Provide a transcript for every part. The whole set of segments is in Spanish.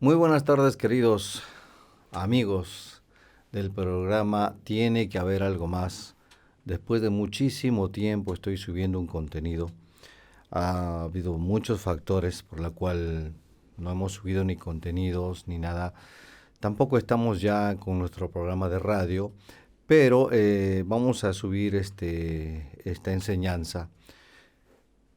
Muy buenas tardes, queridos amigos del programa Tiene que haber algo más. Después de muchísimo tiempo estoy subiendo un contenido. Ha habido muchos factores por la cual no hemos subido ni contenidos ni nada. Tampoco estamos ya con nuestro programa de radio, pero vamos a subir esta enseñanza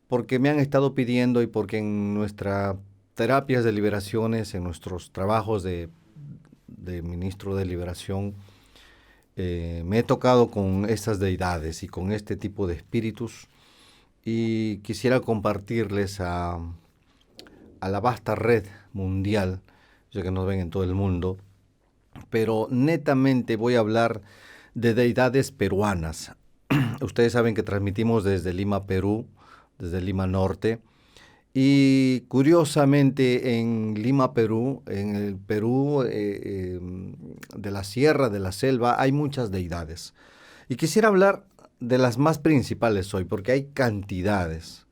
porque me han estado pidiendo y porque en nuestras terapias de liberaciones, en nuestros trabajos de ministro de liberación, me he tocado con estas deidades y con este tipo de espíritus y quisiera compartirles a la vasta red mundial, yo sé que nos ven en todo el mundo, pero netamente voy a hablar de deidades peruanas. Ustedes saben que transmitimos desde Lima, Perú, desde Lima Norte. Y curiosamente en Lima, Perú, en el Perú de la sierra, de la selva, hay muchas deidades. Y quisiera hablar de las más principales hoy, porque hay cantidades.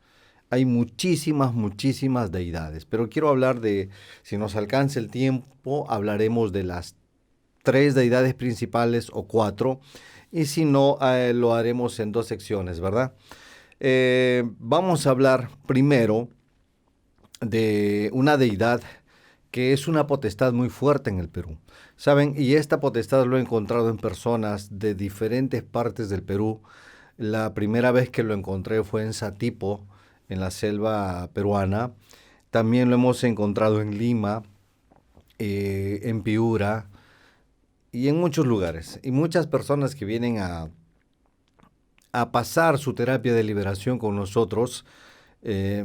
Hay muchísimas, muchísimas deidades. Pero quiero hablar de, si nos alcanza el tiempo, hablaremos de las tres deidades principales o cuatro. Y si no, lo haremos en dos secciones, ¿verdad? Vamos a hablar primero de una deidad que es una potestad muy fuerte en el Perú. ¿Saben? Y esta potestad lo he encontrado en personas de diferentes partes del Perú. La primera vez que lo encontré fue en Satipo, en la selva peruana. También lo hemos encontrado en Lima, en Piura y en muchos lugares. Y muchas personas que vienen a pasar su terapia de liberación con nosotros,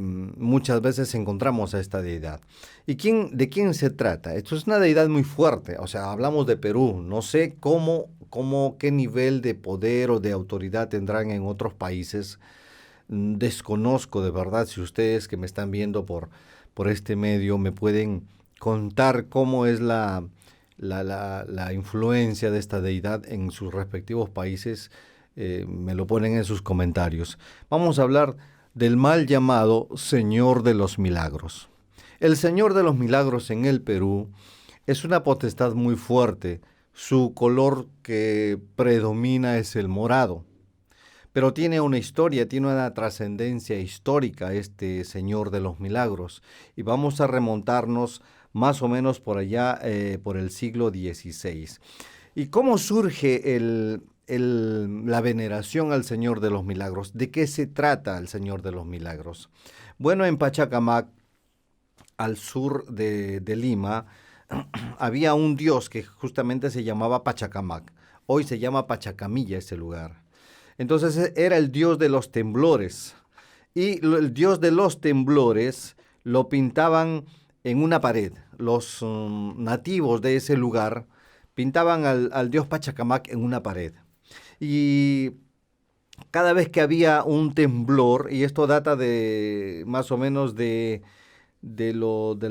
muchas veces encontramos a esta deidad. ¿Y de quién se trata? Esto es una deidad muy fuerte, o sea, hablamos de Perú, no sé qué nivel de poder o de autoridad tendrán en otros países. Desconozco de verdad si ustedes que me están viendo por este medio me pueden contar cómo es la influencia de esta deidad en sus respectivos países. Me lo ponen en sus comentarios. Vamos a hablar del mal llamado Señor de los Milagros. El Señor de los Milagros en el Perú es una potestad muy fuerte. Su color que predomina es el morado. Pero tiene una historia, tiene una trascendencia histórica este Señor de los Milagros. Y vamos a remontarnos más o menos por allá, por el siglo XVI. ¿Y cómo surge la veneración al Señor de los Milagros? ¿De qué se trata el Señor de los Milagros? Bueno, en Pachacamac, al sur de Lima, había un dios que justamente se llamaba Pachacamac. Hoy se llama Pachacamilla ese lugar. Entonces era el dios de los temblores. Y el dios de los temblores lo pintaban en una pared. Los nativos de ese lugar pintaban al dios Pachacamac en una pared. Y cada vez que había un temblor, y esto data de más o menos del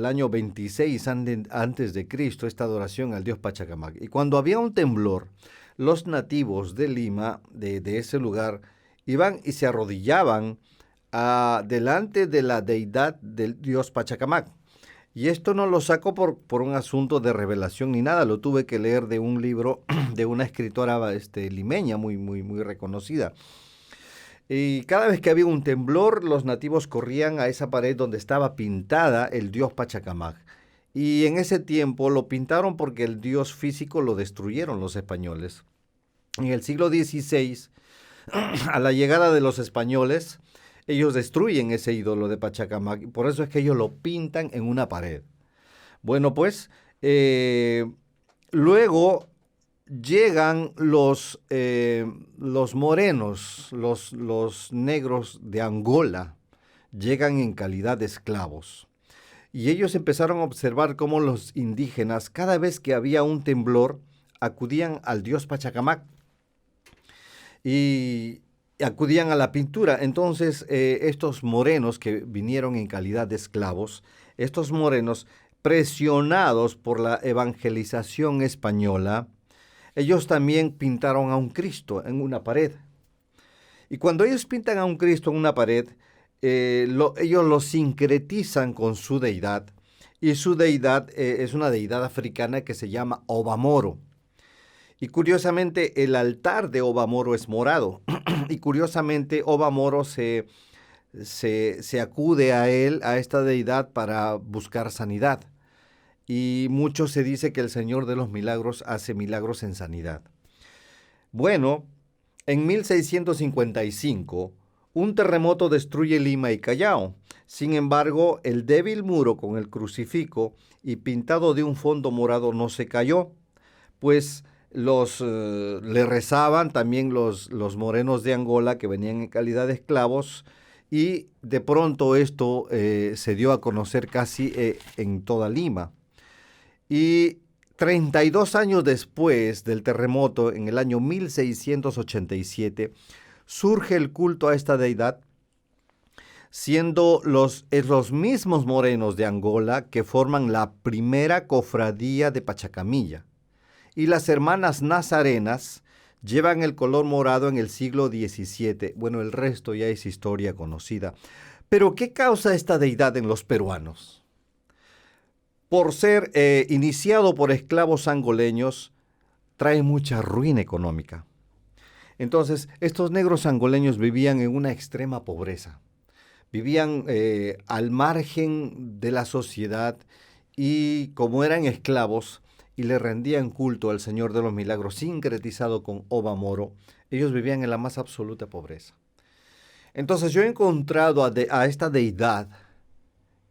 año 26 antes de Cristo, esta adoración al dios Pachacamac. Y cuando había un temblor, los nativos de Lima, de ese lugar, iban y se arrodillaban delante de la deidad del dios Pachacamac. Y esto no lo saco por un asunto de revelación ni nada, lo tuve que leer de un libro de una escritora limeña muy, muy, muy reconocida. Y cada vez que había un temblor, los nativos corrían a esa pared donde estaba pintada el dios Pachacamac. Y en ese tiempo lo pintaron porque el dios físico lo destruyeron los españoles. En el siglo XVI, a la llegada de los españoles, ellos destruyen ese ídolo de Pachacamac. Por eso es que ellos lo pintan en una pared. Bueno, pues luego llegan los morenos, los negros de Angola, llegan en calidad de esclavos. Y ellos empezaron a observar cómo los indígenas, cada vez que había un temblor, acudían al dios Pachacamac y acudían a la pintura. Entonces, estos morenos que vinieron en calidad de esclavos, estos morenos, presionados por la evangelización española, ellos también pintaron a un Cristo en una pared. Y cuando ellos pintan a un Cristo en una pared, ellos lo sincretizan con su deidad y su deidad es una deidad africana que se llama Obamoro. Y curiosamente el altar de Obamoro es morado. Y curiosamente Obamoro se acude a él, a esta deidad, para buscar sanidad. Y mucho se dice que el Señor de los Milagros hace milagros en sanidad. Bueno, en 1655, un terremoto destruye Lima y Callao. Sin embargo, el débil muro con el crucifijo y pintado de un fondo morado no se cayó, pues le rezaban también los morenos de Angola que venían en calidad de esclavos, y de pronto esto se dio a conocer casi en toda Lima. Y 32 años después del terremoto, en el año 1687, surge el culto a esta deidad, siendo los mismos morenos de Angola que forman la primera cofradía de Pachacamilla. Y las hermanas nazarenas llevan el color morado en el siglo XVII. Bueno, el resto ya es historia conocida. Pero ¿qué causa esta deidad en los peruanos? Por ser iniciado por esclavos angoleños, trae mucha ruina económica. Entonces, estos negros angoleños vivían en una extrema pobreza. Vivían al margen de la sociedad, y como eran esclavos y le rendían culto al Señor de los Milagros, sincretizado con Obamoro, ellos vivían en la más absoluta pobreza. Entonces yo he encontrado a esta deidad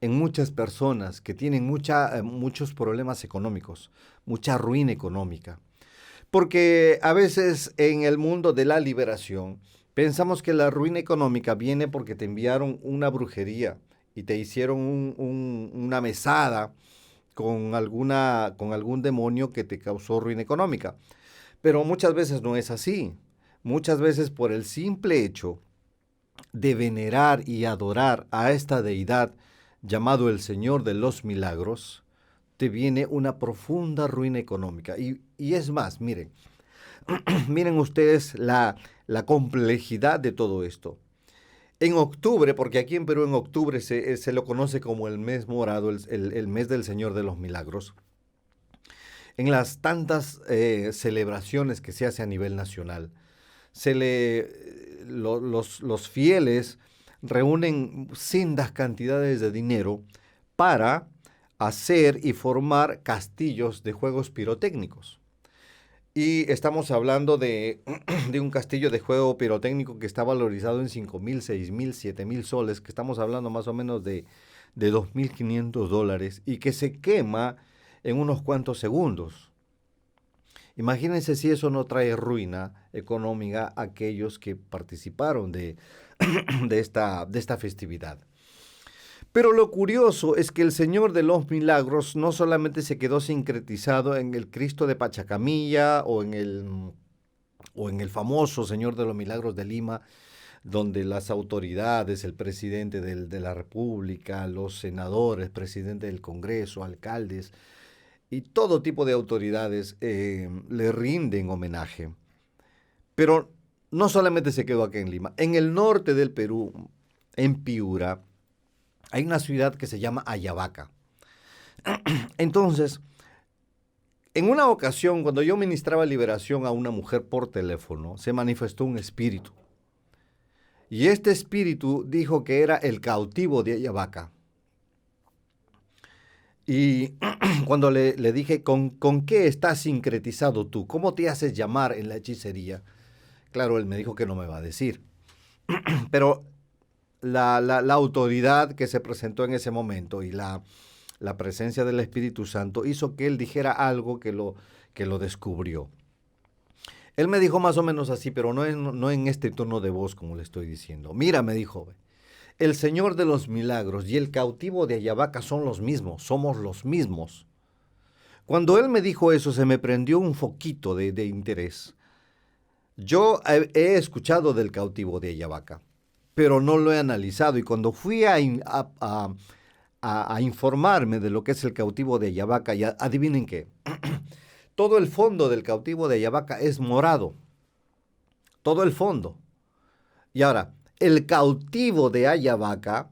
en muchas personas que tienen muchos problemas económicos, mucha ruina económica. Porque a veces en el mundo de la liberación pensamos que la ruina económica viene porque te enviaron una brujería y te hicieron una mesada con algún demonio que te causó ruina económica. Pero muchas veces no es así. Muchas veces por el simple hecho de venerar y adorar a esta deidad llamado el Señor de los Milagros, te viene una profunda ruina económica. Y es más, miren, miren ustedes la complejidad de todo esto. En octubre, porque aquí en Perú en octubre se lo conoce como el mes morado, el mes del Señor de los Milagros, en las tantas celebraciones que se hace a nivel nacional, los fieles reúnen sendas cantidades de dinero para hacer y formar castillos de juegos pirotécnicos. Y estamos hablando de un castillo de juego pirotécnico que está valorizado en 5,000, 6,000, 7,000 soles, que estamos hablando más o menos de $2,500, y que se quema en unos cuantos segundos. Imagínense si eso no trae ruina económica a aquellos que participaron de esta festividad. Pero lo curioso es que el Señor de los Milagros no solamente se quedó sincretizado en el Cristo de Pachacamilla o en el famoso Señor de los Milagros de Lima, donde las autoridades, el presidente de la República, los senadores, presidente del Congreso, alcaldes y todo tipo de autoridades le rinden homenaje. Pero no solamente se quedó aquí en Lima. En el norte del Perú, en Piura, hay una ciudad que se llama Ayabaca. Entonces, en una ocasión, cuando yo ministraba liberación a una mujer por teléfono, se manifestó un espíritu. Y este espíritu dijo que era el cautivo de Ayabaca. Y cuando le dije, ¿con qué estás sincretizado tú? ¿Cómo te haces llamar en la hechicería? Claro, él me dijo que no me va a decir. Pero la autoridad que se presentó en ese momento y la presencia del Espíritu Santo hizo que él dijera algo que lo descubrió. Él me dijo más o menos así, pero no en este tono de voz como le estoy diciendo. Mira, me dijo, el Señor de los Milagros y el cautivo de Ayabaca son los mismos, somos los mismos. Cuando él me dijo eso, se me prendió un foquito de interés. Yo he escuchado del cautivo de Ayabaca, pero no lo he analizado. Y cuando fui a informarme de lo que es el cautivo de Ayabaca, y adivinen qué, todo el fondo del cautivo de Ayabaca es morado. Todo el fondo. Y ahora, el cautivo de Ayabaca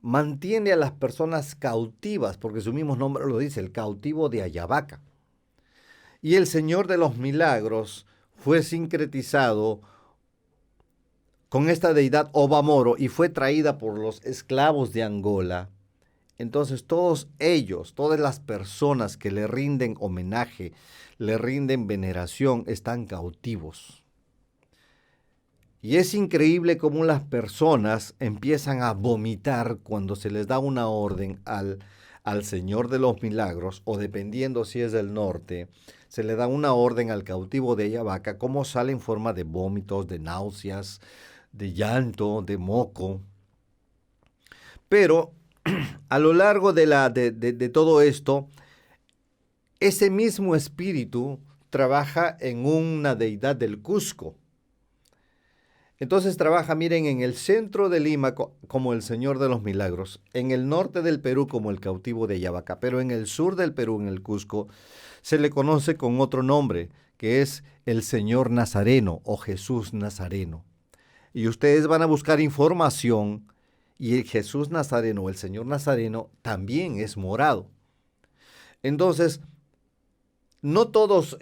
mantiene a las personas cautivas, porque su mismo nombre lo dice, el cautivo de Ayabaca. Y el Señor de los Milagros fue sincretizado con esta deidad Obamoro y fue traída por los esclavos de Angola. Entonces todos ellos, todas las personas que le rinden homenaje, le rinden veneración, están cautivos. Y es increíble cómo las personas empiezan a vomitar cuando se les da una orden al Señor de los Milagros, o dependiendo si es del norte, se le da una orden al cautivo de Ayabaca, cómo sale en forma de vómitos, de náuseas, de llanto, de moco. Pero a lo largo de todo esto, ese mismo espíritu trabaja en una deidad del Cusco. Entonces trabaja, miren, en el centro de Lima como el Señor de los Milagros, en el norte del Perú como el cautivo de Ayabaca, pero en el sur del Perú, en el Cusco, se le conoce con otro nombre, que es el Señor Nazareno o Jesús Nazareno. Y ustedes van a buscar información y el Jesús Nazareno, el Señor Nazareno, también es morado. Entonces, no todos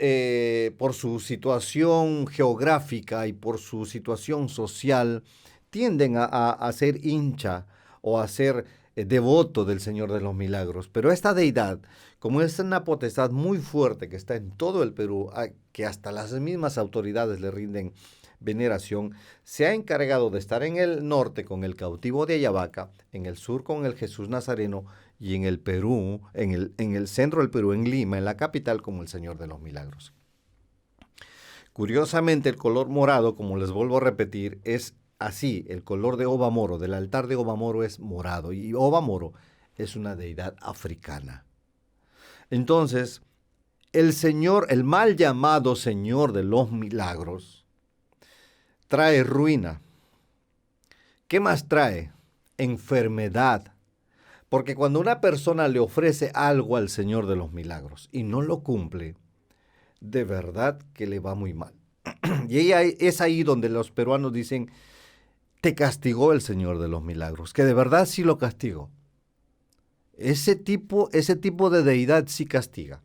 por su situación geográfica y por su situación social tienden a ser hincha o a ser devoto del Señor de los Milagros, pero esta deidad, como es una potestad muy fuerte que está en todo el Perú, que hasta las mismas autoridades le rinden veneración, se ha encargado de estar en el norte con el cautivo de Ayabaca, en el sur con el Jesús Nazareno y en el Perú, en el centro del Perú, en Lima, en la capital, como el Señor de los Milagros. Curiosamente, el color morado, como les vuelvo a repetir, es así, el color de Obamoro, del altar de Obamoro es morado, y Obamoro es una deidad africana. Entonces, el Señor, el mal llamado Señor de los Milagros, trae ruina. ¿Qué más trae? Enfermedad. Porque cuando una persona le ofrece algo al Señor de los Milagros y no lo cumple, de verdad que le va muy mal. Y es ahí donde los peruanos dicen, te castigó el Señor de los Milagros, que de verdad sí lo castigó. Ese tipo de deidad sí castiga.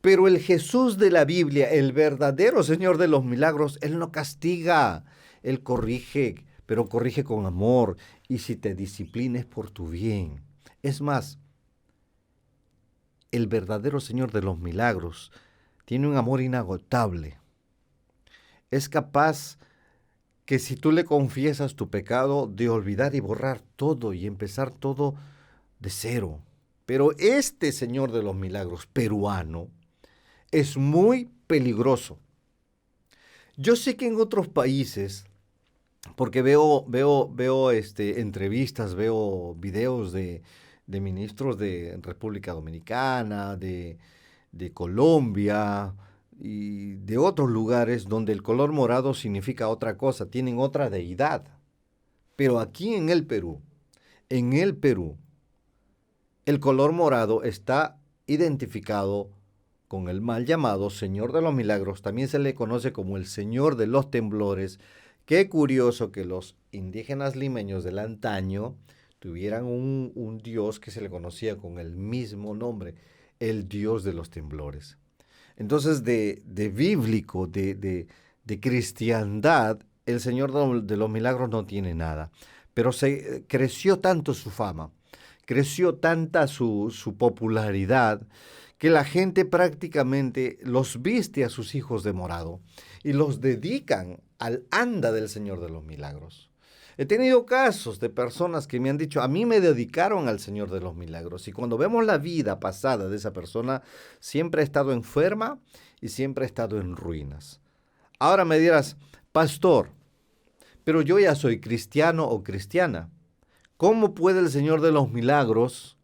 Pero el Jesús de la Biblia, el verdadero Señor de los Milagros, Él no castiga, Él corrige, pero corrige con amor, y si te disciplina es por tu bien. Es más, el verdadero Señor de los Milagros tiene un amor inagotable. Es capaz que si tú le confiesas tu pecado, de olvidar y borrar todo y empezar todo de cero. Pero este Señor de los Milagros peruano es muy peligroso. Yo sé que en otros países, porque veo entrevistas, veo videos de ministros de República Dominicana, de Colombia y de otros lugares donde el color morado significa otra cosa, tienen otra deidad. Pero aquí en el Perú, el color morado está identificado con el mal llamado Señor de los Milagros. También se le conoce como el Señor de los Temblores. Qué curioso que los indígenas limeños del antaño tuvieran un dios que se le conocía con el mismo nombre, el Dios de los temblores. Entonces, de bíblico, de cristiandad, el Señor de los Milagros no tiene nada. Pero creció tanto su fama, creció tanta su popularidad, que la gente prácticamente los viste a sus hijos de morado y los dedican al anda del Señor de los Milagros. He tenido casos de personas que me han dicho, a mí me dedicaron al Señor de los Milagros. Y cuando vemos la vida pasada de esa persona, siempre ha estado enferma y siempre ha estado en ruinas. Ahora me dirás, pastor, pero yo ya soy cristiano o cristiana. ¿Cómo puede el Señor de los Milagros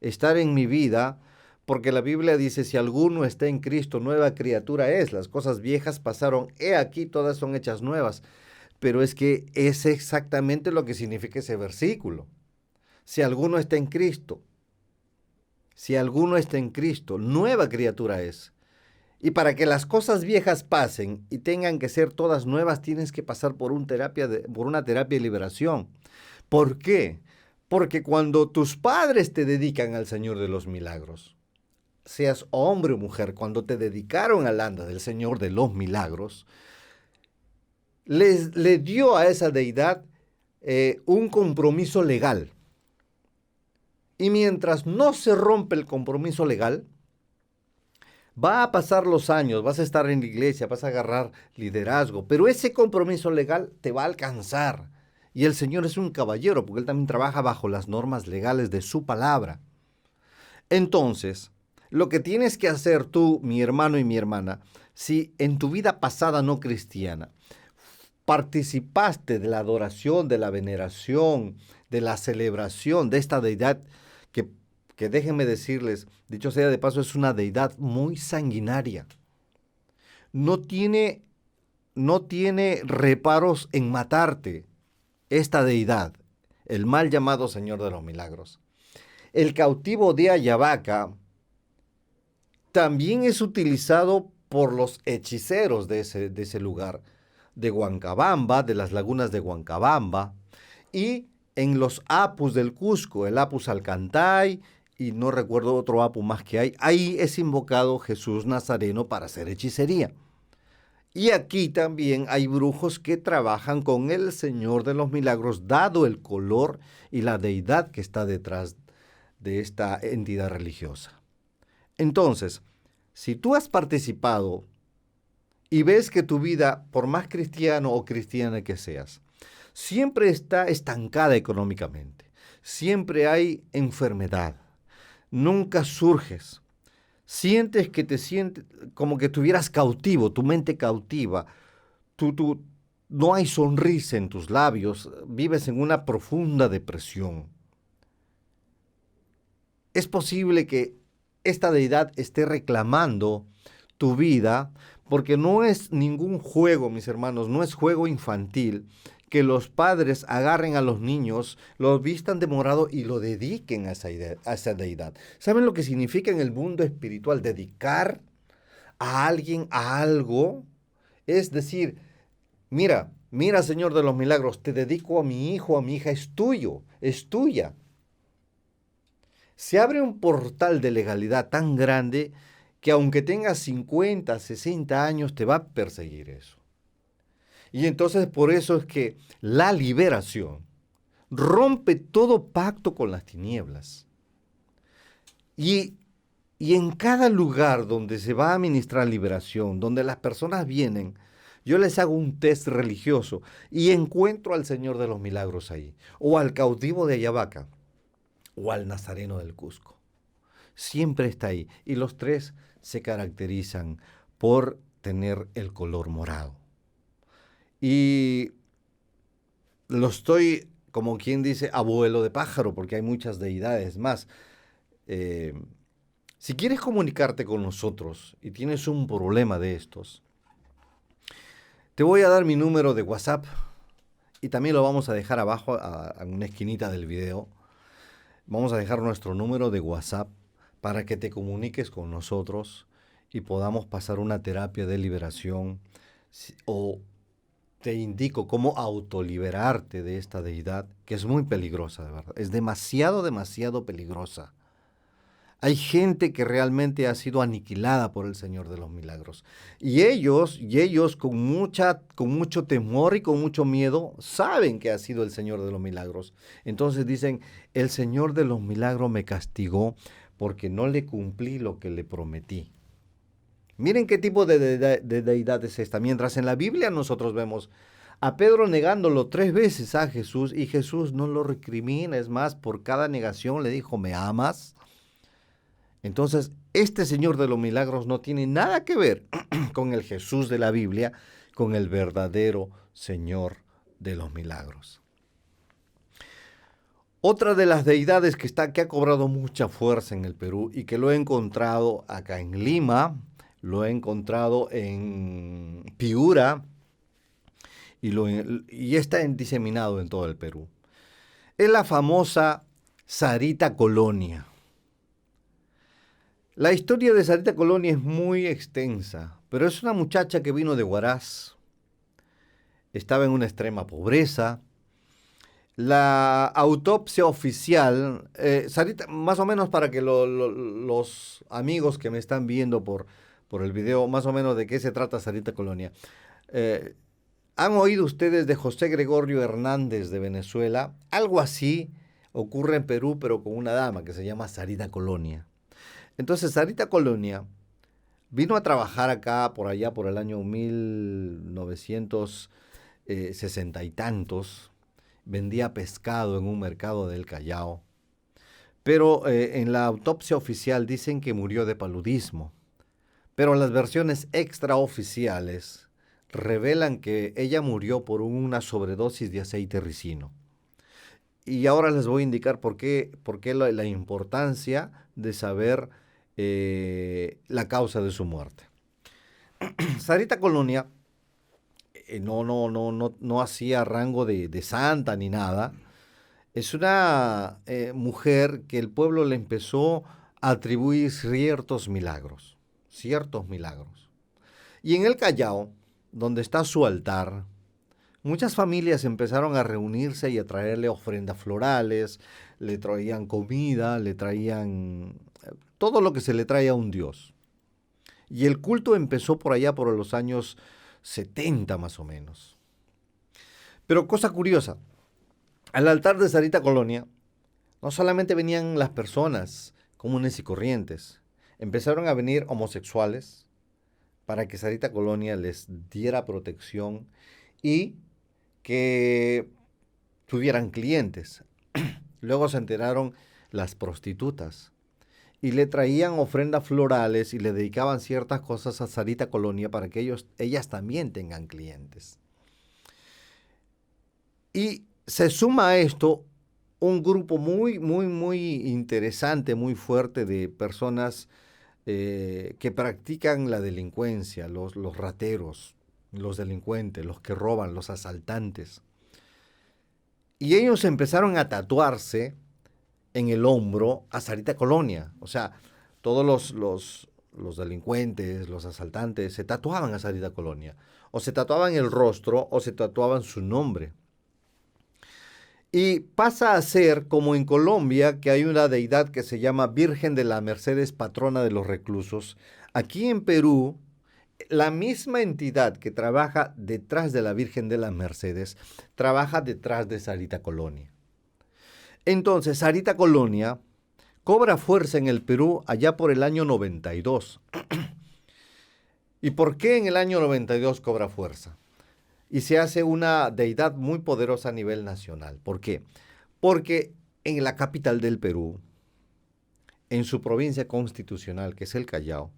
estar en mi vida? Porque la Biblia dice, si alguno está en Cristo, nueva criatura es. Las cosas viejas pasaron, he aquí, todas son hechas nuevas. Pero es que es exactamente lo que significa ese versículo. Si alguno está en Cristo, nueva criatura es. Y para que las cosas viejas pasen y tengan que ser todas nuevas, tienes que pasar por una terapia de liberación. ¿Por qué? Porque cuando tus padres te dedican al Señor de los Milagros, seas hombre o mujer, cuando te dedicaron al anda del Señor de los Milagros, le dio a esa deidad un compromiso legal. Y mientras no se rompe el compromiso legal, va a pasar los años, vas a estar en la iglesia, vas a agarrar liderazgo, pero ese compromiso legal te va a alcanzar. Y el Señor es un caballero, porque Él también trabaja bajo las normas legales de su palabra. Entonces, lo que tienes que hacer tú, mi hermano y mi hermana, si en tu vida pasada no cristiana participaste de la adoración, de la veneración, de la celebración de esta deidad que déjenme decirles, dicho sea de paso, es una deidad muy sanguinaria. No tiene reparos en matarte esta deidad, el mal llamado Señor de los Milagros. El cautivo de Ayabaca también es utilizado por los hechiceros de ese lugar, de Huancabamba, de las lagunas de Huancabamba, y en los apus del Cusco, el apus Alcantay, y no recuerdo otro apu más que hay, ahí es invocado Jesús Nazareno para hacer hechicería. Y aquí también hay brujos que trabajan con el Señor de los Milagros, dado el color y la deidad que está detrás de esta entidad religiosa. Entonces, si tú has participado y ves que tu vida, por más cristiano o cristiana que seas, siempre está estancada económicamente, siempre hay enfermedad, nunca surges, sientes que te sientes como que estuvieras cautivo, tu mente cautiva, no hay sonrisa en tus labios, vives en una profunda depresión. Es posible que esta deidad esté reclamando tu vida, porque no es ningún juego, mis hermanos, no es juego infantil que los padres agarren a los niños, los vistan de morado y lo dediquen a esa deidad. ¿Saben lo que significa en el mundo espiritual dedicar a alguien a algo? Es decir, mira, Señor de los Milagros, te dedico a mi hijo, a mi hija, es tuyo, es tuya. Se abre un portal de legalidad tan grande que aunque tengas 50, 60 años, te va a perseguir eso. Y entonces por eso es que la liberación rompe todo pacto con las tinieblas. Y en cada lugar donde se va a ministrar liberación, donde las personas vienen, yo les hago un test religioso y encuentro al Señor de los Milagros ahí, o al cautivo de Ayabaca, o al Nazareno del Cusco. Siempre está ahí. Y los tres se caracterizan por tener el color morado. Y lo estoy, como quien dice, abuelo de pájaro, porque hay muchas deidades más. Si quieres comunicarte con nosotros y tienes un problema de estos, te voy a dar mi número de WhatsApp y también lo vamos a dejar abajo en una esquinita del video. Vamos a dejar nuestro número de WhatsApp para que te comuniques con nosotros y podamos pasar una terapia de liberación o te indico cómo autoliberarte de esta deidad, que es muy peligrosa, de verdad. Es demasiado, demasiado peligrosa. Hay gente que realmente ha sido aniquilada por el Señor de los Milagros. Y ellos con mucho temor y con mucho miedo, saben que ha sido el Señor de los Milagros. Entonces dicen, el Señor de los Milagros me castigó porque no le cumplí lo que le prometí. Miren qué tipo de deidad es esta. Mientras en la Biblia nosotros vemos a Pedro negándolo 3 veces a Jesús y Jesús no lo recrimina. Es más, por cada negación le dijo, ¿me amas? Entonces, este Señor de los Milagros no tiene nada que ver con el Jesús de la Biblia, con el verdadero Señor de los Milagros. Otra de las deidades que ha cobrado mucha fuerza en el Perú y que lo he encontrado acá en Lima, lo he encontrado en Piura y está diseminado en todo el Perú. Es la famosa Sarita Colonia. La historia de Sarita Colonia es muy extensa, pero es una muchacha que vino de Huaraz, estaba en una extrema pobreza, La autopsia oficial, Sarita, más o menos para que los amigos que me están viendo por el video, más o menos de qué se trata Sarita Colonia. Eh, ¿Han oído ustedes de José Gregorio Hernández de Venezuela? Algo así ocurre en Perú, pero con una dama que se llama Sarita Colonia. Entonces, Sarita Colonia vino a trabajar acá por allá por el año 1960 y tantos. Vendía pescado en un mercado del Callao. Pero en la autopsia oficial dicen que murió de paludismo. Pero las versiones extraoficiales revelan que ella murió por una sobredosis de aceite ricino. Y ahora les voy a indicar por qué la importancia de saber la causa de su muerte. Sarita Colonia no hacía rango de santa ni nada. Es una mujer que el pueblo le empezó a atribuir ciertos milagros, ciertos milagros. Y en el Callao, donde está su altar, muchas familias empezaron a reunirse y a traerle ofrendas florales, le traían comida, le traían todo lo que se le trae a un dios. Y el culto empezó por allá por los años 70 más o menos. Pero cosa curiosa, al altar de Sarita Colonia no solamente venían las personas comunes y corrientes, empezaron a venir homosexuales para que Sarita Colonia les diera protección y que tuvieran clientes. Luego se enteraron las prostitutas y le traían ofrendas florales y le dedicaban ciertas cosas a Sarita Colonia para que ellas también tengan clientes. Y se suma a esto un grupo muy interesante, muy fuerte de personas que practican la delincuencia, los rateros, los delincuentes, los que roban, los asaltantes. Y ellos empezaron a tatuarse en el hombro a Sarita Colonia. O sea, todos los delincuentes, los asaltantes, se tatuaban a Sarita Colonia. O se tatuaban el rostro o se tatuaban su nombre. Y pasa a ser como en Colombia, que hay una deidad que se llama Virgen de la Mercedes, patrona de los reclusos. Aquí en Perú, la misma entidad que trabaja detrás de la Virgen de las Mercedes, trabaja detrás de Sarita Colonia. Entonces, Sarita Colonia cobra fuerza en el Perú allá por el año 92. ¿Y por qué en el año 92 cobra fuerza? Y se hace una deidad muy poderosa a nivel nacional. ¿Por qué? Porque en la capital del Perú, en su provincia constitucional, que es el Callao,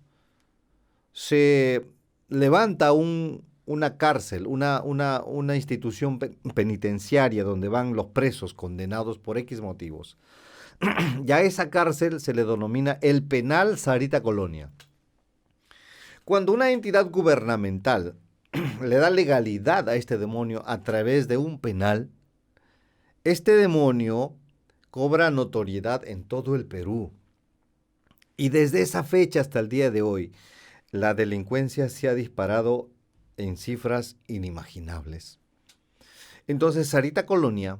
se levanta una cárcel, una institución penitenciaria donde van los presos condenados por X motivos. Y a esa cárcel se le denomina el Penal Sarita Colonia. Cuando una entidad gubernamental le da legalidad a este demonio a través de un penal, este demonio cobra notoriedad en todo el Perú. Y desde esa fecha hasta el día de hoy, la delincuencia se ha disparado en cifras inimaginables. Entonces, Sarita Colonia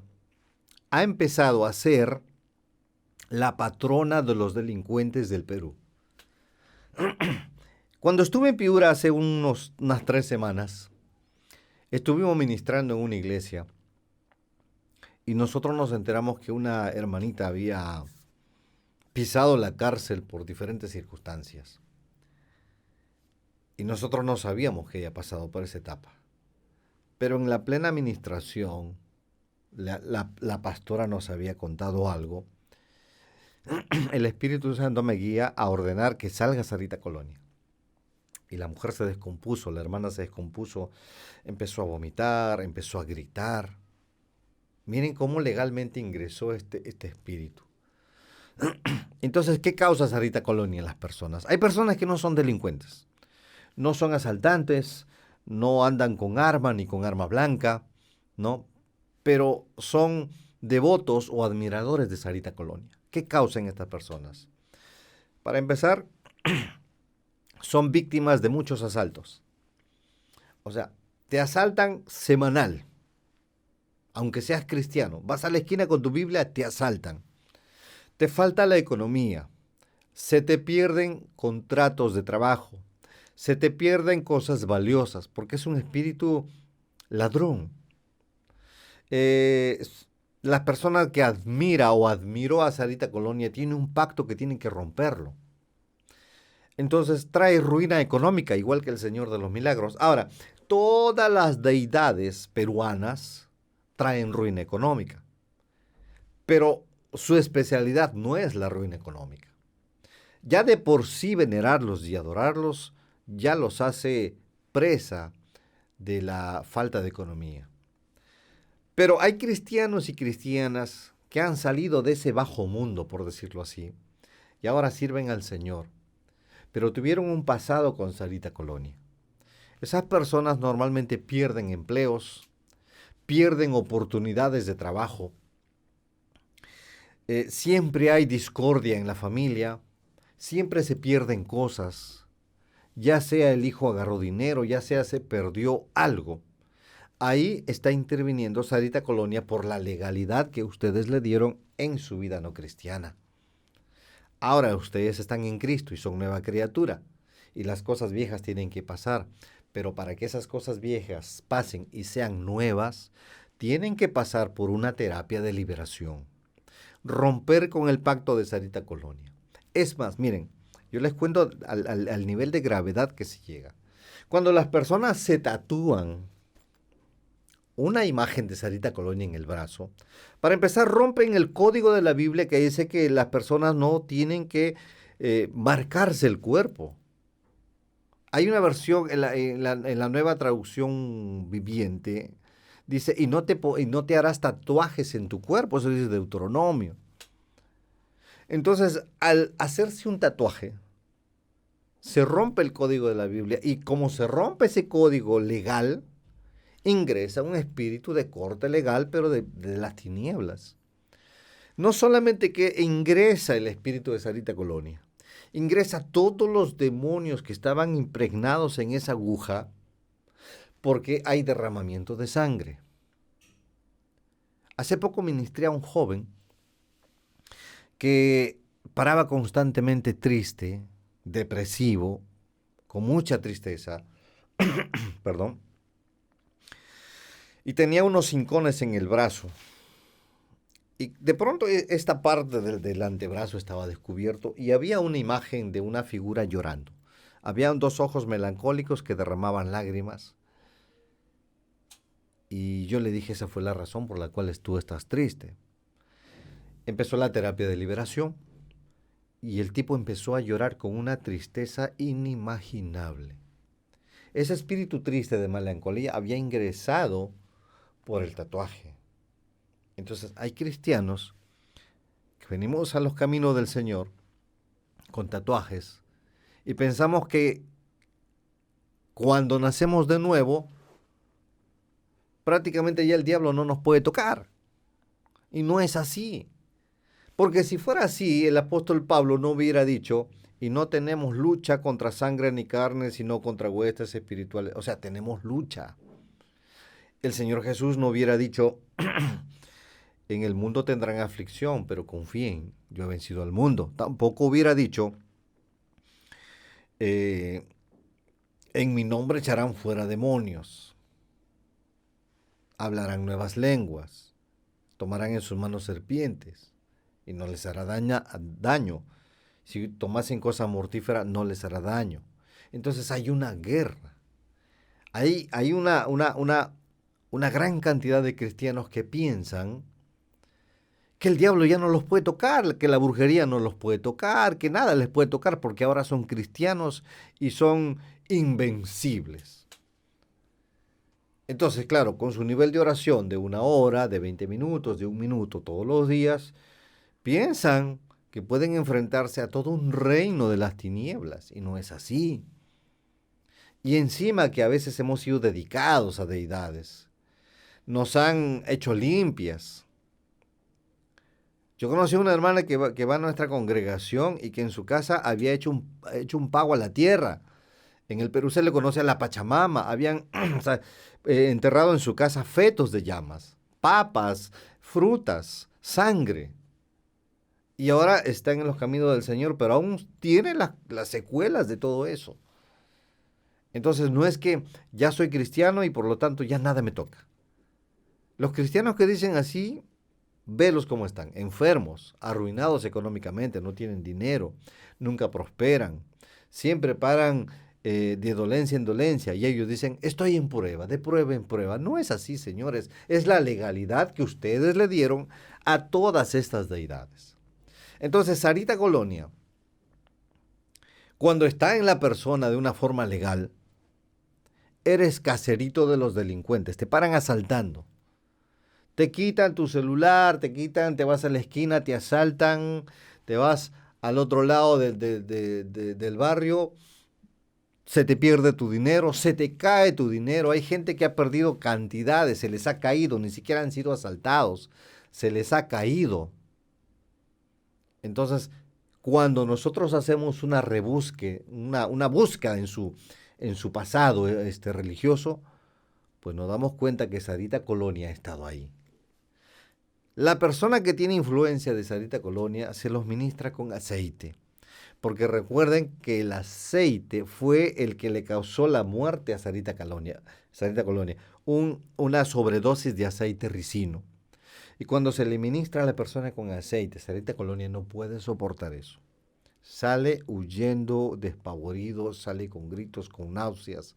ha empezado a ser la patrona de los delincuentes del Perú. Cuando estuve en Piura hace unas 3 semanas, estuvimos ministrando en una iglesia y nosotros nos enteramos que una hermanita había pisado la cárcel por diferentes circunstancias. Y nosotros no sabíamos que ella pasado por esa etapa. Pero en la plena administración, la pastora nos había contado algo. El Espíritu Santo me guía a ordenar que salga Sarita Colonia. Y la mujer se descompuso, la hermana se descompuso, empezó a vomitar, empezó a gritar. Miren cómo legalmente ingresó este espíritu. Entonces, ¿qué causa Sarita Colonia en las personas? Hay personas que no son delincuentes, no son asaltantes, no andan con arma ni con arma blanca, ¿no? Pero son devotos o admiradores de Sarita Colonia. ¿Qué causan estas personas? Para empezar, son víctimas de muchos asaltos. O sea, te asaltan semanal. aunque seas cristiano. Vas a la esquina con tu Biblia, te asaltan. Te falta la economía. Se te pierden contratos de trabajo. Se te pierden cosas valiosas, porque es un espíritu ladrón. Eh, la persona que admira o admiró a Sarita Colonia tiene un pacto que tienen que romperlo. Entonces trae ruina económica, igual que el Señor de los Milagros. Ahora, todas las deidades peruanas traen ruina económica, pero su especialidad no es la ruina económica. Ya de por sí venerarlos y adorarlos ya los hace presa de la falta de economía. Pero hay cristianos y cristianas que han salido de ese bajo mundo, por decirlo así, y ahora sirven al Señor, pero tuvieron un pasado con Sarita Colonia. Esas personas normalmente pierden empleos, pierden oportunidades de trabajo, siempre hay discordia en la familia, siempre se pierden cosas, ya sea el hijo agarró dinero, ya sea se perdió algo. Ahí está interviniendo Sarita Colonia por la legalidad que ustedes le dieron en su vida no cristiana. Ahora ustedes están en Cristo y son nueva criatura y las cosas viejas tienen que pasar, pero para que esas cosas viejas pasen y sean nuevas, tienen que pasar por una terapia de liberación, romper con el pacto de Sarita Colonia. Es más, miren, yo les cuento al nivel de gravedad que se llega. Cuando las personas se tatúan una imagen de Sarita Colonia en el brazo, para empezar rompen el código de la Biblia que dice que las personas no tienen que marcarse el cuerpo. Hay una versión en la nueva traducción viviente, dice, y no te harás tatuajes en tu cuerpo, eso dice Deuteronomio. Entonces, al hacerse un tatuaje, se rompe el código de la Biblia, y como se rompe ese código legal, ingresa un espíritu de corte legal, pero de las tinieblas. No solamente que ingresa el espíritu de Sarita Colonia, ingresa todos los demonios que estaban impregnados en esa aguja, porque hay derramamiento de sangre. Hace poco ministré a un joven que paraba constantemente triste, depresivo, con mucha tristeza, perdón, y tenía unos hincones en el brazo. Y de pronto esta parte del antebrazo estaba descubierto y había una imagen de una figura llorando. Habían dos ojos melancólicos que derramaban lágrimas. Y yo le dije, esa fue la razón por la cual tú estás triste. Empezó la terapia de liberación y el tipo empezó a llorar con una tristeza inimaginable. Ese espíritu triste de melancolía había ingresado por el tatuaje. Entonces hay cristianos que venimos a los caminos del Señor con tatuajes y pensamos que cuando nacemos de nuevo, prácticamente ya el diablo no nos puede tocar. Y no es así. Porque si fuera así, el apóstol Pablo no hubiera dicho, y no tenemos lucha contra sangre ni carne, sino contra huestes espirituales. O sea, tenemos lucha. El Señor Jesús no hubiera dicho, en el mundo tendrán aflicción, pero confíen, yo he vencido al mundo. Tampoco hubiera dicho, en mi nombre echarán fuera demonios, hablarán nuevas lenguas, tomarán en sus manos serpientes y no les hará daño. Si tomasen cosa mortífera, no les hará daño. Entonces hay una guerra. Hay una gran cantidad de cristianos que piensan que el diablo ya no los puede tocar, que la brujería no los puede tocar, que nada les puede tocar porque ahora son cristianos y son invencibles. Entonces, claro, con su nivel de oración de 1 hora, de 20 minutos, de 1 minuto todos los días, piensan que pueden enfrentarse a todo un reino de las tinieblas, y no es así. Y encima que a veces hemos sido dedicados a deidades, nos han hecho limpias. Yo conocí a una hermana que va a nuestra congregación y que en su casa había hecho un pago a la tierra. En el Perú se le conoce a la Pachamama. Habían enterrado en su casa fetos de llamas papas, frutas, sangre. Y ahora están en los caminos del Señor, pero aún tiene las secuelas de todo eso. Entonces no es que ya soy cristiano y por lo tanto ya nada me toca. Los cristianos que dicen así, velos cómo están, enfermos, arruinados económicamente, no tienen dinero, nunca prosperan, siempre paran de dolencia en dolencia y ellos dicen, estoy en prueba, de prueba en prueba. No es así, señores, es la legalidad que ustedes le dieron a todas estas deidades. Entonces, Sarita Colonia, cuando está en la persona de una forma legal, eres caserito de los delincuentes, te paran asaltando. Te quitan tu celular, te vas a la esquina, te asaltan, te vas al otro lado del barrio, se te pierde tu dinero, se te cae tu dinero. Hay gente que ha perdido cantidades, se les ha caído, ni siquiera han sido asaltados, se les ha caído. Entonces, cuando nosotros hacemos una búsqueda en su pasado religioso, pues nos damos cuenta que Sarita Colonia ha estado ahí. La persona que tiene influencia de Sarita Colonia se los ministra con aceite, porque recuerden que el aceite fue el que le causó la muerte a Sarita Colonia, una sobredosis de aceite ricino. Y cuando se le ministra a la persona con aceite, Sarita Colonia no puede soportar eso. Sale huyendo, despavorido, sale con gritos, con náuseas,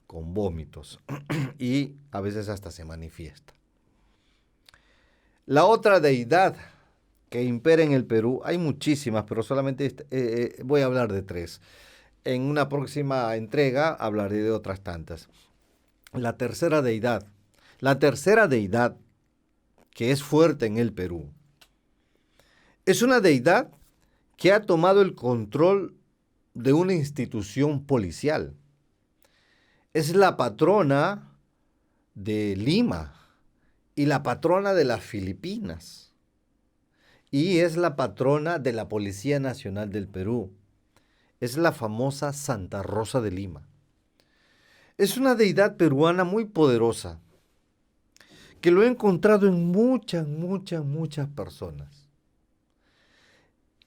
con vómitos y a veces hasta se manifiesta. La otra deidad que impera en el Perú, hay muchísimas, pero solamente voy a hablar de 3. En una próxima entrega hablaré de otras tantas. La tercera deidad que es fuerte en el Perú, es una deidad que ha tomado el control de una institución policial. Es la patrona de Lima y la patrona de las Filipinas. Y es la patrona de la Policía Nacional del Perú. Es la famosa Santa Rosa de Lima. Es una deidad peruana muy poderosa, que lo he encontrado en muchas personas.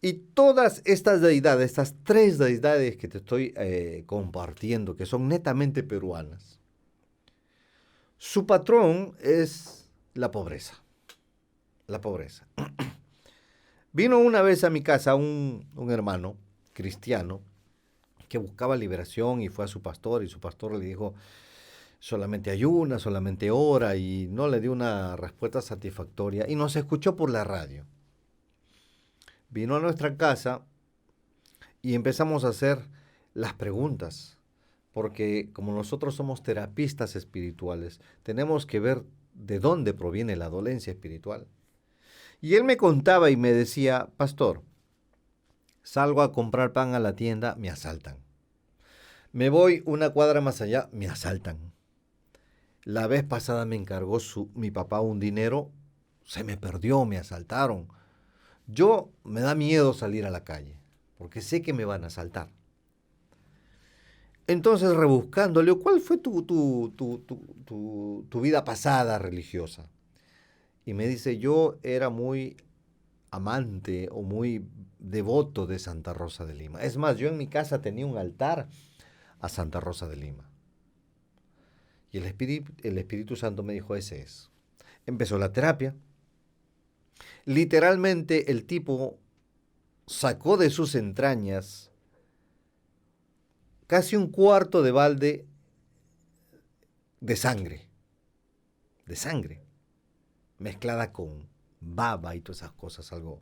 Y todas estas deidades, estas 3 deidades que te estoy compartiendo, que son netamente peruanas, su patrón es la pobreza. La pobreza. Vino una vez a mi casa un hermano cristiano que buscaba liberación y fue a su pastor y su pastor le dijo, solamente ayuna, solamente ora, y no le dio una respuesta satisfactoria y nos escuchó por la radio. Vino a nuestra casa y empezamos a hacer las preguntas, porque como nosotros somos terapistas espirituales, tenemos que ver de dónde proviene la dolencia espiritual. Y él me contaba y me decía, pastor, salgo a comprar pan a la tienda, me asaltan. Me voy una cuadra más allá, me asaltan. La vez pasada me encargó mi papá un dinero, se me perdió, me asaltaron. Me da miedo salir a la calle, porque sé que me van a asaltar. Entonces, rebuscándole, ¿cuál fue tu vida pasada religiosa? Y me dice, yo era muy amante o muy devoto de Santa Rosa de Lima. Es más, yo en mi casa tenía un altar a Santa Rosa de Lima. Y el Espíritu Santo me dijo, ese es. Empezó la terapia. Literalmente el tipo sacó de sus entrañas casi un cuarto de balde de sangre, mezclada con baba y todas esas cosas, algo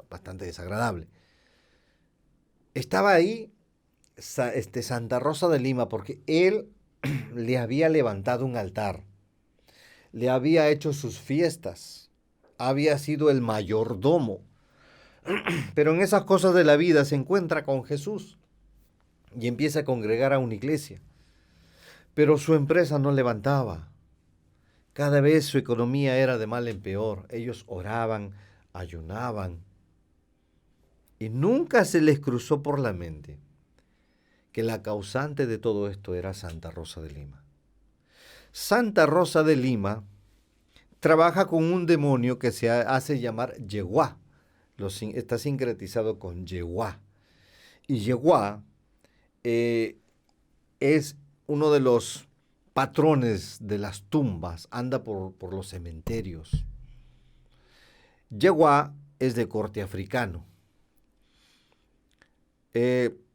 bastante desagradable. Estaba ahí Santa Rosa de Lima porque él le había levantado un altar, le había hecho sus fiestas, había sido el mayordomo, pero en esas cosas de la vida se encuentra con Jesús y empieza a congregar a una iglesia, pero su empresa no levantaba. Cada vez su economía era de mal en peor. Ellos oraban, ayunaban. Y nunca se les cruzó por la mente que la causante de todo esto era Santa Rosa de Lima. Santa Rosa de Lima trabaja con un demonio que se hace llamar Yeguá. Está sincretizado con Yeguá. Y Yeguá es uno de los patrones de las tumbas, anda por los cementerios. Yeguá es de corte africano.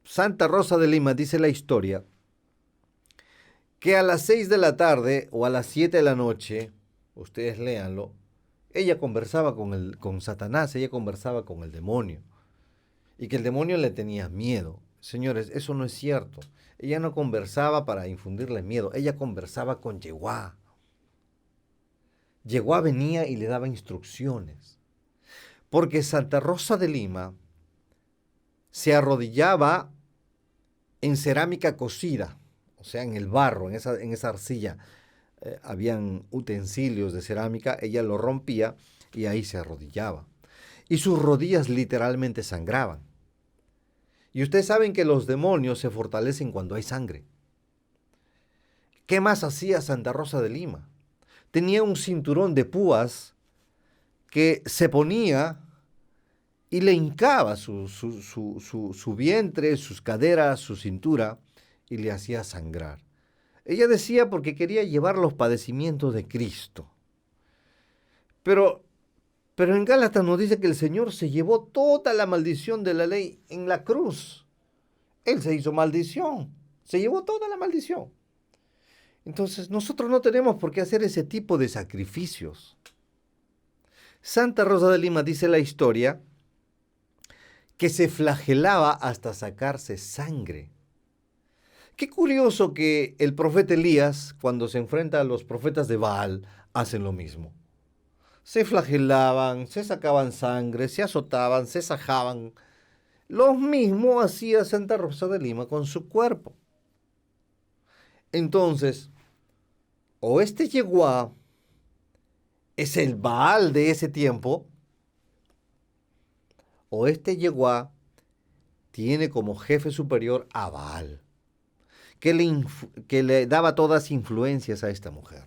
Santa Rosa de Lima, dice la historia, que a las 6 de la tarde o a las 7 de la noche, ustedes léanlo, ella conversaba con Satanás, ella conversaba con el demonio, y que el demonio le tenía miedo. Señores, eso no es cierto. Ella no conversaba para infundirle miedo, ella conversaba con Yeguá. Yeguá venía y le daba instrucciones, porque Santa Rosa de Lima se arrodillaba en cerámica cocida, o sea, en el barro, en esa arcilla. Habían utensilios de cerámica, ella lo rompía y ahí se arrodillaba. Y sus rodillas literalmente sangraban. Y ustedes saben que los demonios se fortalecen cuando hay sangre. ¿Qué más hacía Santa Rosa de Lima? Tenía un cinturón de púas que se ponía y le hincaba su vientre, sus caderas, su cintura, y le hacía sangrar. Ella decía porque quería llevar los padecimientos de Cristo. Pero en Gálatas nos dice que el Señor se llevó toda la maldición de la ley en la cruz. Él se hizo maldición, se llevó toda la maldición. Entonces nosotros no tenemos por qué hacer ese tipo de sacrificios. Santa Rosa de Lima, dice la historia, que se flagelaba hasta sacarse sangre. Qué curioso que el profeta Elías, cuando se enfrenta a los profetas de Baal, hacen lo mismo. Se flagelaban, se sacaban sangre, se azotaban, se sajaban. Lo mismo hacía Santa Rosa de Lima con su cuerpo. Entonces, o este Yeguá es el Baal de ese tiempo, o este Yeguá tiene como jefe superior a Baal, que le daba todas influencias a esta mujer.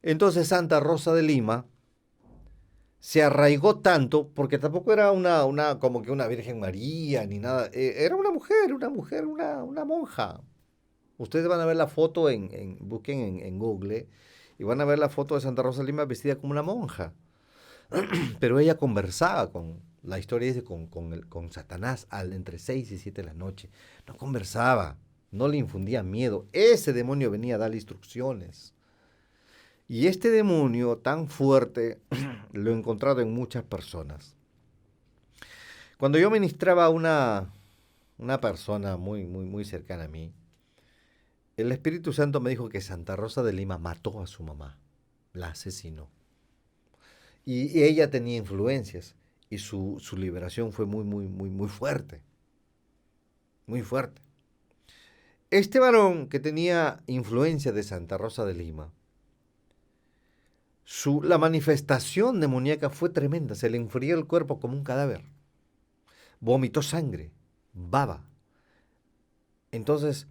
Entonces Santa Rosa de Lima se arraigó tanto, porque tampoco era como que una Virgen María ni nada, era una mujer, una monja. Ustedes van a ver la foto, busquen en Google, y van a ver la foto de Santa Rosa de Lima vestida como una monja. Pero ella conversaba la historia dice, con Satanás entre 6 y 7 de la noche. No conversaba, no le infundía miedo. Ese demonio venía a darle instrucciones. Y este demonio tan fuerte lo he encontrado en muchas personas. Cuando yo ministraba a una persona muy cercana a mí, el Espíritu Santo me dijo que Santa Rosa de Lima mató a su mamá, la asesinó. Y ella tenía influencias y su liberación fue muy fuerte. Muy fuerte. Este varón que tenía influencia de Santa Rosa de Lima, la manifestación demoníaca fue tremenda. Se le enfrió el cuerpo como un cadáver. Vomitó sangre, baba. Entonces,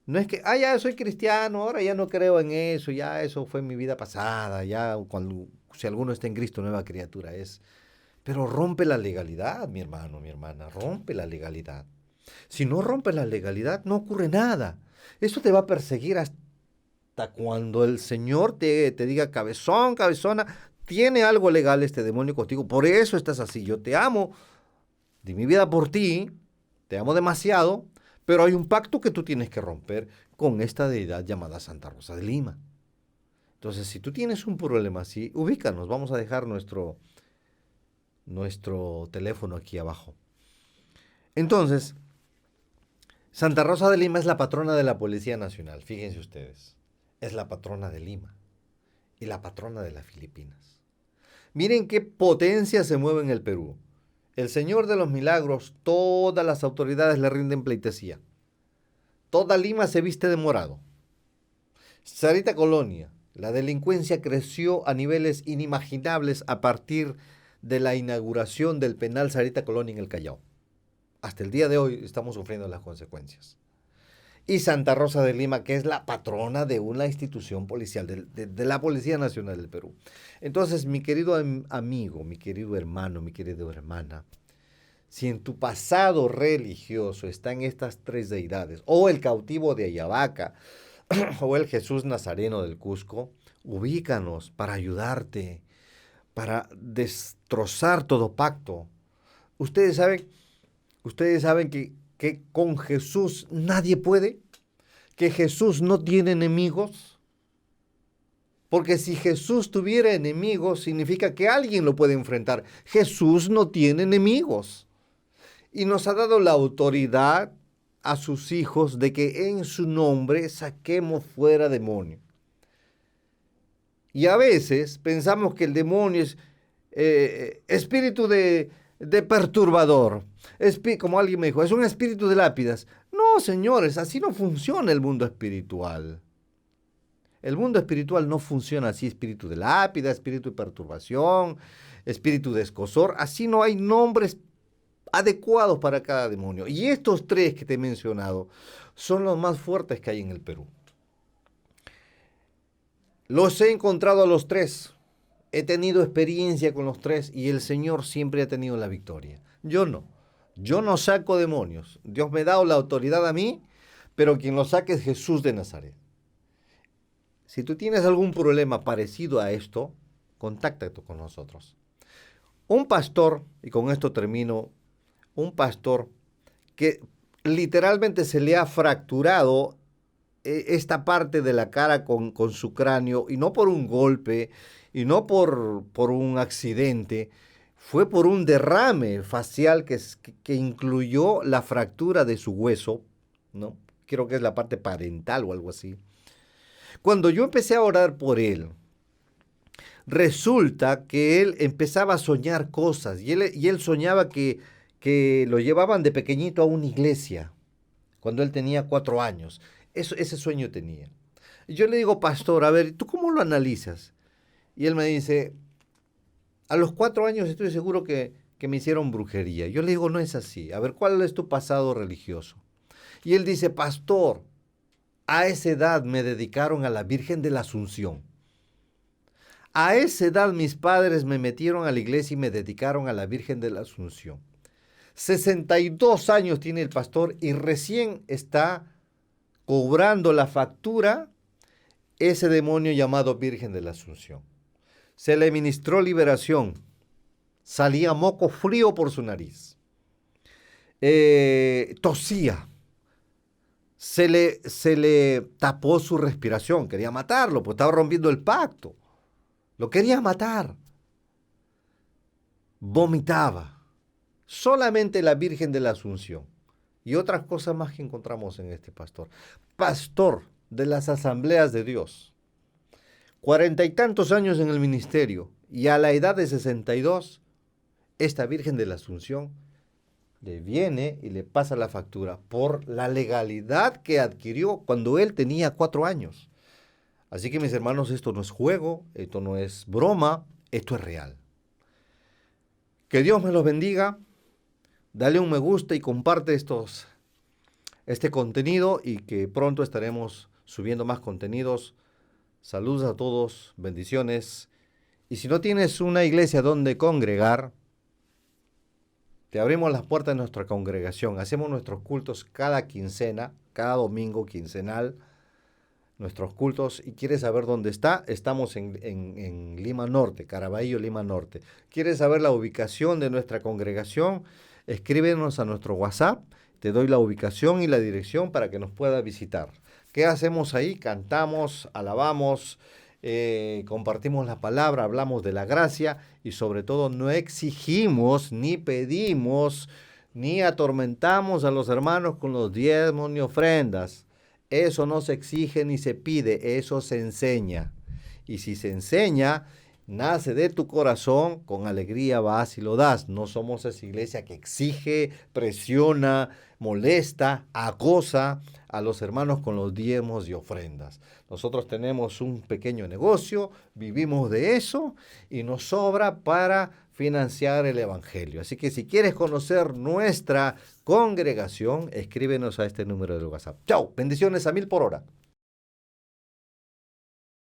no es que, ya soy cristiano, ahora ya no creo en eso, ya eso fue mi vida pasada, si alguno está en Cristo, nueva criatura es. Pero rompe la legalidad, mi hermano, mi hermana, rompe la legalidad. Si no rompe la legalidad, no ocurre nada. Eso te va a perseguir hasta cuando el Señor te diga, cabezón, cabezona, tiene algo legal este demonio contigo, por eso estás así. Yo te amo, di mi vida por ti, te amo demasiado, pero hay un pacto que tú tienes que romper con esta deidad llamada Santa Rosa de Lima. Entonces, si tú tienes un problema así, ubícanos, vamos a dejar nuestro teléfono aquí abajo. Entonces, Santa Rosa de Lima es la patrona de la Policía Nacional, fíjense ustedes. Es la patrona de Lima y la patrona de las Filipinas. Miren qué potencia se mueve en el Perú. El Señor de los Milagros, todas las autoridades le rinden pleitesía. Toda Lima se viste de morado. Sarita Colonia, la delincuencia creció a niveles inimaginables a partir de la inauguración del penal Sarita Colonia en el Callao. Hasta el día de hoy estamos sufriendo las consecuencias. y Santa Rosa de Lima, que es la patrona de una institución policial, de la Policía Nacional del Perú. Entonces, mi querido amigo, mi querido hermano, mi querida hermana, si en tu pasado religioso están estas tres deidades, o el cautivo de Ayabaca, o el Jesús Nazareno del Cusco, ubícanos para ayudarte, para destrozar todo pacto. Ustedes saben, ustedes saben que con Jesús nadie puede, que Jesús no tiene enemigos, porque si Jesús tuviera enemigos, significa que alguien lo puede enfrentar. Jesús no tiene enemigos. Y nos ha dado la autoridad a sus hijos de que en su nombre saquemos fuera demonios. Y a veces pensamos que el demonio es espíritu de perturbador. Como alguien me dijo, es un espíritu de lápidas. No, señores, así no funciona el mundo espiritual. El mundo espiritual no funciona así, espíritu de lápida, espíritu de perturbación, espíritu de escozor. Así no hay nombres adecuados para cada demonio. Y estos tres que te he mencionado son los más fuertes que hay en el Perú. Los he encontrado a los tres. He tenido experiencia con los tres y el Señor siempre ha tenido la victoria. Yo no. Yo no saco demonios. Dios me ha dado la autoridad a mí, pero quien lo saque es Jesús de Nazaret. Si tú tienes algún problema parecido a esto, contáctate con nosotros. Un pastor, y con esto termino, un pastor que literalmente se le ha fracturado esta parte de la cara con su cráneo, y no por un golpe, y no por un accidente, fue por un derrame facial que incluyó la fractura de su hueso, ¿no? Creo que es la parte parental o algo así. Cuando yo empecé a orar por él, resulta que él empezaba a soñar cosas, y él soñaba que lo llevaban de pequeñito a una iglesia, cuando él tenía 4 años. Ese sueño tenía. Y yo le digo, pastor, a ver, ¿tú cómo lo analizas? Y él me dice, a los 4 años estoy seguro que me hicieron brujería. Yo le digo, no es así. A ver, ¿cuál es tu pasado religioso? Y él dice, pastor, a esa edad me dedicaron a la Virgen de la Asunción. A esa edad mis padres me metieron a la iglesia y me dedicaron a la Virgen de la Asunción. 62 años tiene el pastor y recién está cobrando la factura ese demonio llamado Virgen de la Asunción. Se le ministró liberación. Salía moco frío por su nariz. Tosía. Se le tapó su respiración. Quería matarlo, pues estaba rompiendo el pacto. Lo quería matar. Vomitaba. Solamente la Virgen de la Asunción. Y otras cosas más que encontramos en este pastor. Pastor de las Asambleas de Dios. 40 y tantos años en el ministerio. Y a la edad de 62, esta Virgen de la Asunción le viene y le pasa la factura por la legalidad que adquirió cuando él tenía 4 años. Así que mis hermanos, esto no es juego, esto no es broma, esto es real. Que Dios me los bendiga. Dale un me gusta y comparte este contenido y que pronto estaremos subiendo más contenidos. Saludos a todos, bendiciones. Y si no tienes una iglesia donde congregar, te abrimos las puertas de nuestra congregación. Hacemos nuestros cultos cada quincena, cada domingo quincenal. Nuestros cultos, y quieres saber dónde está, estamos en Lima Norte, Caraballo, Lima Norte. ¿Quieres saber la ubicación de nuestra congregación? Escríbenos a nuestro WhatsApp, te doy la ubicación y la dirección para que nos puedas visitar. ¿Qué hacemos ahí? Cantamos, alabamos, compartimos la palabra, hablamos de la gracia y sobre todo no exigimos, ni pedimos, ni atormentamos a los hermanos con los diezmos ni ofrendas. Eso no se exige ni se pide, eso se enseña. Y si se enseña, nace de tu corazón, con alegría vas y lo das. No somos esa iglesia que exige, presiona, molesta, acosa a los hermanos con los diezmos y ofrendas. Nosotros tenemos un pequeño negocio, vivimos de eso y nos sobra para financiar el Evangelio. Así que si quieres conocer nuestra congregación, escríbenos a este número de WhatsApp. Chao, bendiciones a 1000 por hora.